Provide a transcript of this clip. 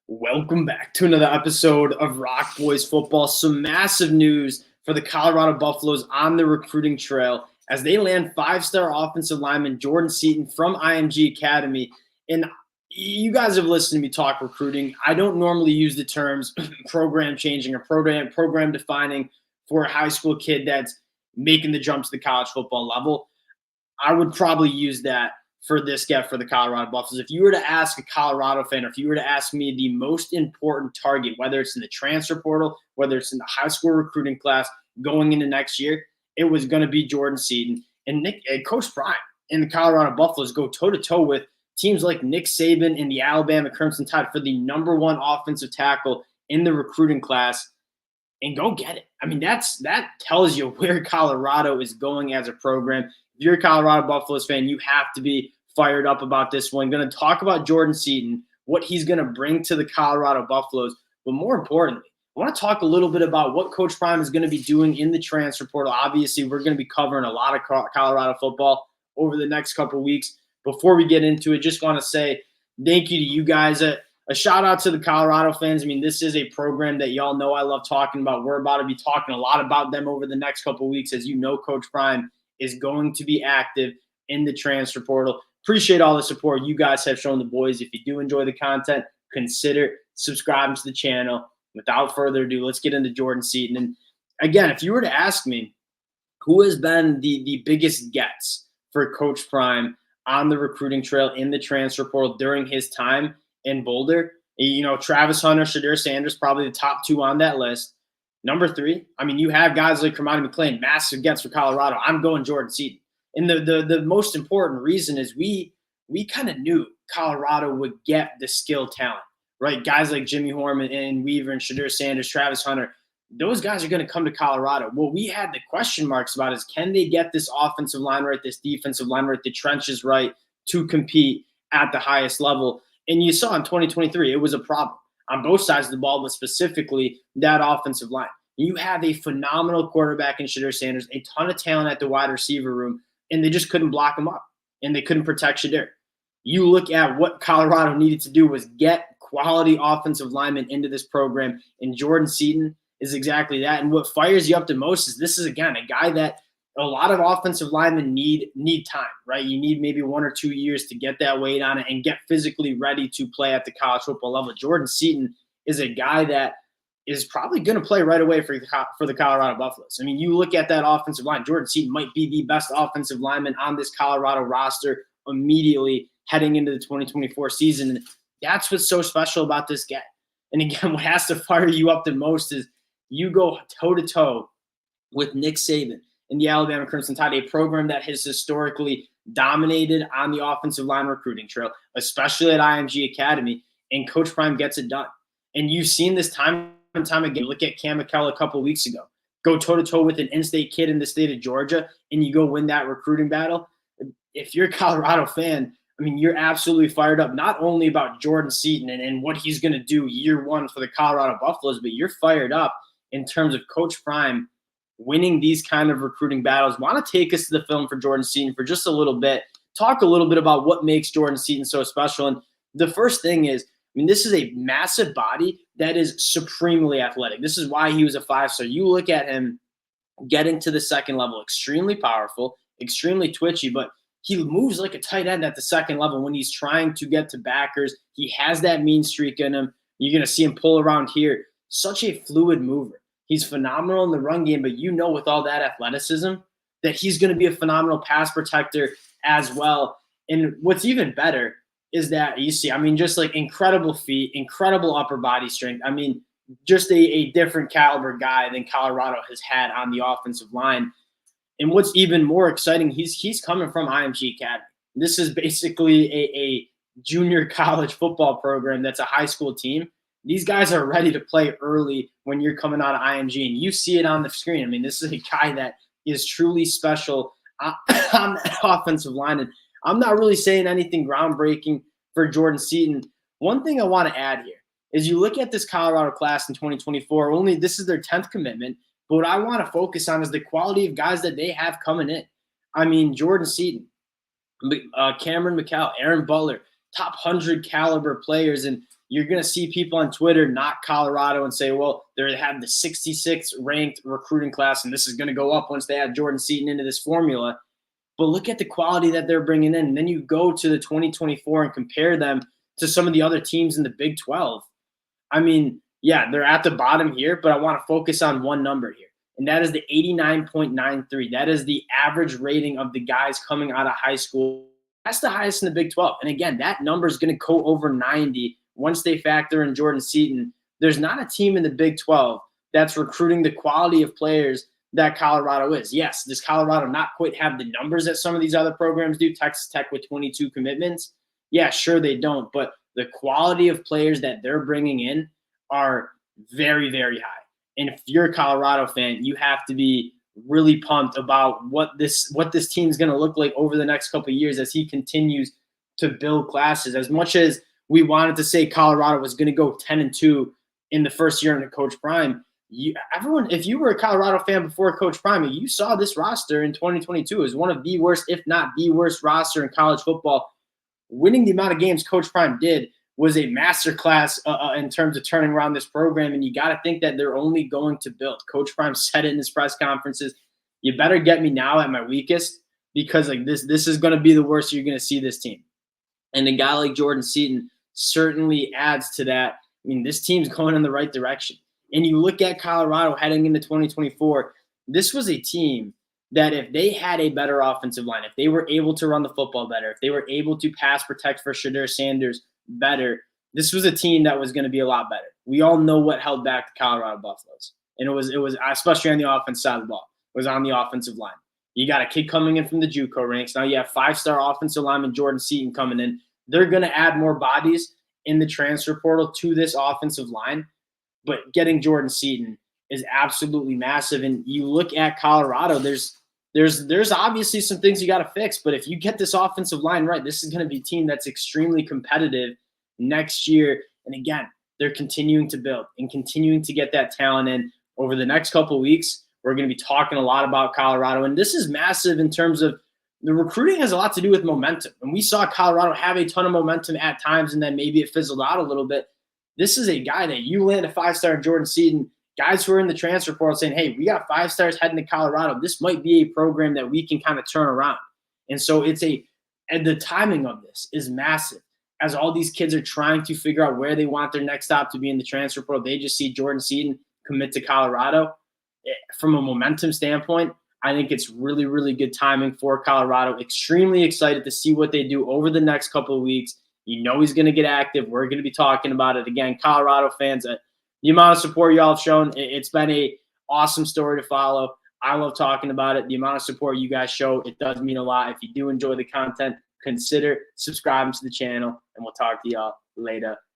Welcome back to another episode of Rock Boys Football. Some massive news for the Colorado Buffaloes on the recruiting trail as they land five-star offensive lineman Jordan Seaton from IMG Academy. And you guys have listened to me talk recruiting. I don't normally use the terms program changing or program defining for a high school kid that's making the jump to the college football level. I would probably use that for this get for the Colorado Buffaloes. If you were to ask a Colorado fan, or if you were to ask me the most important target, whether it's in the transfer portal, whether it's in the high school recruiting class going into next year, it was going to be Jordan Seaton. And Coach Prime and the Colorado Buffaloes go toe-to-toe with teams like Nick Saban and the Alabama Crimson Tide for the number one offensive tackle in the recruiting class, and go get it. I mean, that tells you where Colorado is going as a program. If you're a Colorado Buffaloes fan, you have to be fired up about this one. Going to talk about Jordan Seaton, what he's going to bring to the Colorado Buffaloes, but more importantly, I want to talk a little bit about what Coach Prime is going to be doing in the transfer portal. Obviously, we're going to be covering a lot of Colorado football over the next couple of weeks. Before we get into it, just want to say thank you to you guys. A shout out to the Colorado fans. I mean, this is a program that y'all know I love talking about. We're about to be talking a lot about them over the next couple of weeks. As you know, Coach Prime is going to be active in the transfer portal. Appreciate all the support you guys have shown the boys. If you do enjoy the content, consider subscribing to the channel. Without further ado, let's get into Jordan Seaton. And again, if you were to ask me who has been the biggest gets for Coach Prime on the recruiting trail in the transfer portal during his time in Boulder, you know, Travis Hunter, Shadir Sanders, probably the top two on that list. Number three, I mean, you have guys like Kermani McLean, massive gets for Colorado. I'm going Jordan Seaton. And the most important reason is we kind of knew Colorado would get the skill talent, right? Guys like Jimmy Horman and Weaver and Shadir Sanders, Travis Hunter, those guys are going to come to Colorado. What we had the question marks about is, can they get this offensive line right, this defensive line right, the trenches right to compete at the highest level? And you saw in 2023, it was a problem on both sides of the ball, but specifically that offensive line. You have a phenomenal quarterback in Shadir Sanders, a ton of talent at the wide receiver room, and they just couldn't block him up, and they couldn't protect Shadir. You look at what Colorado needed to do was get quality offensive linemen into this program, and Jordan Seaton is exactly that. And what fires you up the most is this is, again, a guy that a lot of offensive linemen need time, right? You need maybe 1 or 2 years to get that weight on it and get physically ready to play at the college football level. Jordan Seaton is a guy that is probably going to play right away for the Colorado Buffaloes. I mean, you look at that offensive line, Jordan Seaton might be the best offensive lineman on this Colorado roster immediately heading into the 2024 season. And that's what's so special about this guy. And again, what has to fire you up the most is you go toe-to-toe with Nick Saban and the Alabama Crimson Tide, a program that has historically dominated on the offensive line recruiting trail, especially at IMG Academy, and Coach Prime gets it done. And you've seen this time and time again. Look at Cam McKell a couple of weeks ago. Go toe-to-toe with an in-state kid in the state of Georgia, and you go win that recruiting battle. If you're a Colorado fan, I mean, you're absolutely fired up, not only about Jordan Seaton and what he's going to do year one for the Colorado Buffaloes, but you're fired up in terms of Coach Prime winning these kind of recruiting battles. Want to take us to the film for Jordan Seaton for just a little bit, talk a little bit about what makes Jordan Seaton so special. And the first thing is, I mean, this is a massive body that is supremely athletic. This is why he was a five-star. You look at him getting to the second level, extremely powerful, extremely twitchy, but he moves like a tight end at the second level when he's trying to get to backers. He has that mean streak in him. You're going to see him pull around here. Such a fluid mover. He's phenomenal in the run game, but you know with all that athleticism that he's going to be a phenomenal pass protector as well. And what's even better is that you see, I mean, just like incredible feet, incredible upper body strength. I mean, just a different caliber guy than Colorado has had on the offensive line. And what's even more exciting, he's coming from IMG Academy. This is basically a junior college football program that's a high school team. These guys are ready to play early when you're coming out of IMG, and you see it on the screen. I mean, this is a guy that is truly special on that offensive line. And I'm not really saying anything groundbreaking for Jordan Seaton. One thing I want to add here is you look at this Colorado class in 2024, this is their 10th commitment, but what I want to focus on is the quality of guys that they have coming in. I mean, Jordan Seaton, Cameron McCall, Aaron Butler, top 100 caliber players. And you're going to see people on Twitter knock Colorado and say, well, they have the 66th ranked recruiting class, and this is going to go up once they add Jordan Seaton into this formula. But look at the quality that they're bringing in. And then you go to the 2024 and compare them to some of the other teams in the Big 12. I mean, yeah, they're at the bottom here, but I want to focus on one number here, and that is the 89.93. That is the average rating of the guys coming out of high school. That's the highest in the Big 12. And again, that number is going to go over 90 once they factor in Jordan Seaton. There's not a team in the Big 12 that's recruiting the quality of players that Colorado is. Yes, does Colorado not quite have the numbers that some of these other programs do? Texas Tech with 22 commitments? Yeah, sure they don't. But the quality of players that they're bringing in are very, very high. And if you're a Colorado fan, you have to be really pumped about what this team's going to look like over the next couple of years as he continues to build classes. As much as we wanted to say Colorado was going to go 10-2 in the first year under Coach Prime, if you were a Colorado fan before Coach Prime, you saw this roster in 2022 as one of the worst, if not the worst roster in college football. Winning the amount of games Coach Prime did was a masterclass in terms of turning around this program, and you got to think that they're only going to build. Coach Prime said it in his press conferences, you better get me now at my weakest, because like this is going to be the worst you're going to see this team. And a guy like Jordan Seaton certainly adds to that. I mean, this team's going in the right direction. And you look at Colorado heading into 2024, this was a team that if they had a better offensive line, if they were able to run the football better, if they were able to pass protect for Shedeur Sanders better, this was a team that was going to be a lot better. We all know what held back the Colorado Buffaloes. And it was especially on the offensive side of the ball, it was on the offensive line. You got a kid coming in from the JUCO ranks. Now you have 5-star offensive lineman Jordan Seaton coming in. They're going to add more bodies in the transfer portal to this offensive line. But getting Jordan Seaton is absolutely massive. And you look at Colorado, there's obviously some things you got to fix. But if you get this offensive line right, this is going to be a team that's extremely competitive next year. And again, they're continuing to build and continuing to get that talent in. Over the next couple of weeks, we're going to be talking a lot about Colorado. And this is massive in terms of the recruiting has a lot to do with momentum. And we saw Colorado have a ton of momentum at times, and then maybe it fizzled out a little bit. This is a guy that you land a 5-star Jordan Seaton, guys who are in the transfer portal saying, hey, we got 5 stars heading to Colorado. This might be a program that we can kind of turn around. And so and the timing of this is massive. As all these kids are trying to figure out where they want their next stop to be in the transfer portal, they just see Jordan Seaton commit to Colorado. From a momentum standpoint, I think it's really, really good timing for Colorado. Extremely excited to see what they do over the next couple of weeks. You know he's going to get active. We're going to be talking about it. Again, Colorado fans, the amount of support y'all have shown, it's been an awesome story to follow. I love talking about it. The amount of support you guys show, it does mean a lot. If you do enjoy the content, consider subscribing to the channel, and we'll talk to y'all later.